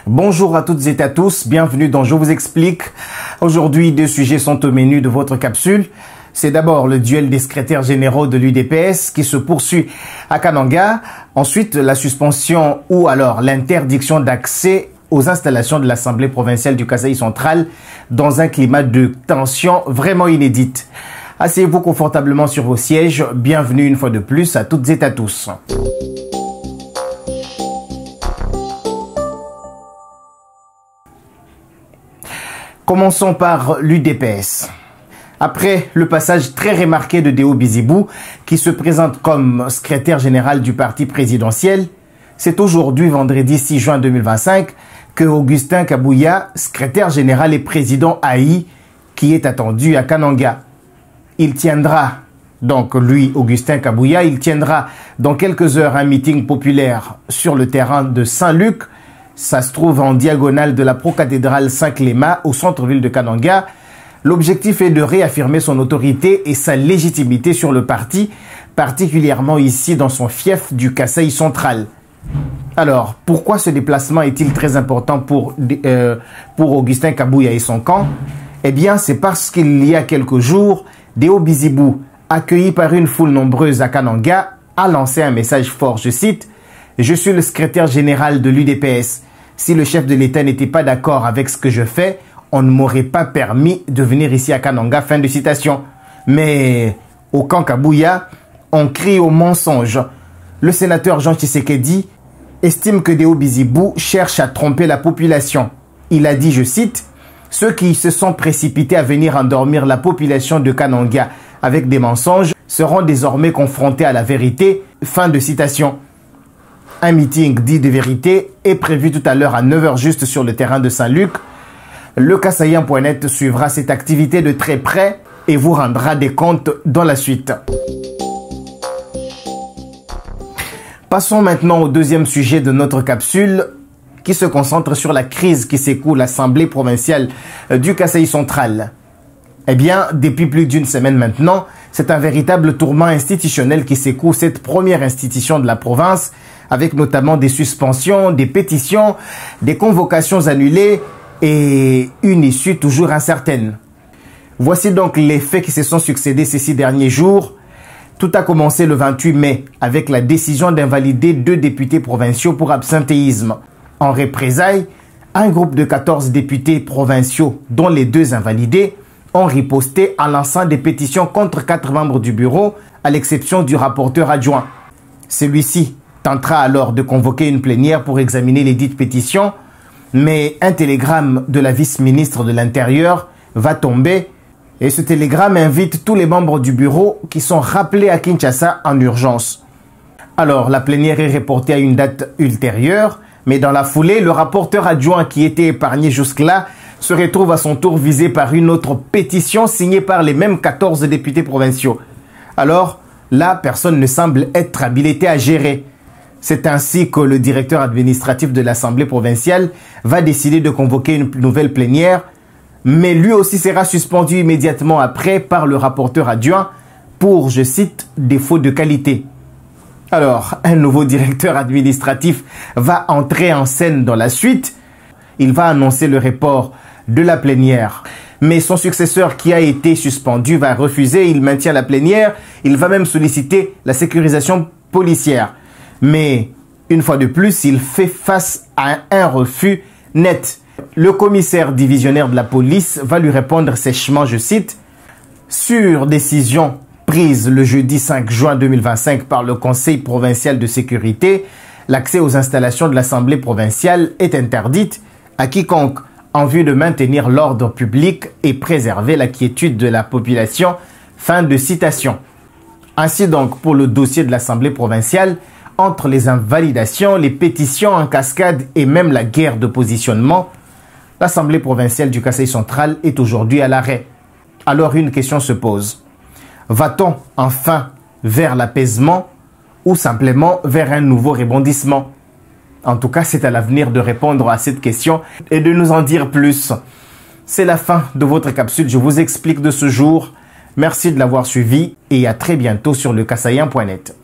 Bonjour à toutes et à tous, bienvenue dans Je vous explique. Aujourd'hui, deux sujets sont au menu de votre capsule. C'est d'abord le duel des secrétaires généraux de l'UDPS qui se poursuit à Kananga. Ensuite, la suspension ou alors l'interdiction d'accès aux installations de l'Assemblée provinciale du Kasaï central dans un climat de tension vraiment inédite. Asseyez-vous confortablement sur vos sièges. Bienvenue une fois de plus à toutes et à tous. Commençons par l'UDPS. Après le passage très remarqué de Deo Bizibou, qui se présente comme secrétaire général du parti présidentiel, c'est aujourd'hui, vendredi 6 juin 2025, que Augustin Kabouya, secrétaire général et président AI, qui est attendu à Kananga. Il tiendra, donc lui, Augustin Kabouya, il tiendra dans quelques heures un meeting populaire sur le terrain de Saint-Luc. Ça se trouve en diagonale de la procathédrale Saint-Clément au centre-ville de Kananga. L'objectif est de réaffirmer son autorité et sa légitimité sur le parti, particulièrement ici dans son fief du Kasaï central. Alors, pourquoi ce déplacement est-il très important pour Augustin Kabouya et son camp? Eh bien, c'est parce qu'il y a quelques jours, Deo Bizibou, accueilli par une foule nombreuse à Kananga, a lancé un message fort, je cite, « Je suis le secrétaire général de l'UDPS. Si le chef de l'État n'était pas d'accord avec ce que je fais, on ne m'aurait pas permis de venir ici à Kananga. » Fin de citation. Mais au camp Kabouya, on crie au mensonge. Le sénateur Jean Tshisekedi estime que Deo Bizibou cherche à tromper la population. Il a dit, je cite, « Ceux qui se sont précipités à venir endormir la population de Kananga avec des mensonges seront désormais confrontés à la vérité. » Fin de citation. Un meeting dit de vérité est prévu tout à l'heure à 9h juste sur le terrain de Saint-Luc. Le Kassaïen.net suivra cette activité de très près et vous rendra des comptes dans la suite. Passons maintenant au deuxième sujet de notre capsule qui se concentre sur la crise qui secoue l'Assemblée provinciale du Kasaï central. Eh bien, depuis plus d'une semaine maintenant, c'est un véritable tourment institutionnel qui secoue cette première institution de la province, avec notamment des suspensions, des pétitions, des convocations annulées et une issue toujours incertaine. Voici donc les faits qui se sont succédés ces 6 derniers jours. Tout a commencé le 28 mai avec la décision d'invalider 2 députés provinciaux pour absentéisme. En représailles, un groupe de 14 députés provinciaux, dont les 2 invalidés, ont riposté en lançant des pétitions contre 4 membres du bureau, à l'exception du rapporteur adjoint. Celui-ci tentera alors de convoquer une plénière pour examiner les dites pétitions, mais un télégramme de la vice-ministre de l'Intérieur va tomber et ce télégramme invite tous les membres du bureau qui sont rappelés à Kinshasa en urgence. Alors, la plénière est reportée à une date ultérieure, mais dans la foulée, le rapporteur adjoint qui était épargné jusque-là se retrouve à son tour visé par une autre pétition signée par les mêmes 14 députés provinciaux. Alors, là, personne ne semble être habilité à gérer. C'est ainsi que le directeur administratif de l'Assemblée provinciale va décider de convoquer une nouvelle plénière, mais lui aussi sera suspendu immédiatement après par le rapporteur adjoint pour, je cite, défaut de qualité. Alors, un nouveau directeur administratif va entrer en scène dans la suite. Il va annoncer le report de la plénière. Mais son successeur qui a été suspendu va refuser, il maintient la plénière, il va même solliciter la sécurisation policière. Mais, une fois de plus, il fait face à un refus net. Le commissaire divisionnaire de la police va lui répondre sèchement, je cite, « Sur décision prise le jeudi 5 juin 2025 par le Conseil provincial de sécurité, l'accès aux installations de l'Assemblée provinciale est interdite à quiconque en vue de maintenir l'ordre public et préserver la quiétude de la population. » Fin de citation. Ainsi donc, pour le dossier de l'Assemblée provinciale, entre les invalidations, les pétitions en cascade et même la guerre de positionnement, l'Assemblée provinciale du Kasaï central est aujourd'hui à l'arrêt. Alors une question se pose. Va-t-on enfin vers l'apaisement ou simplement vers un nouveau rebondissement? En tout cas, c'est à l'avenir de répondre à cette question et de nous en dire plus. C'est la fin de votre capsule. Je vous explique de ce jour. Merci de l'avoir suivi et à très bientôt sur le Kassaïen.net.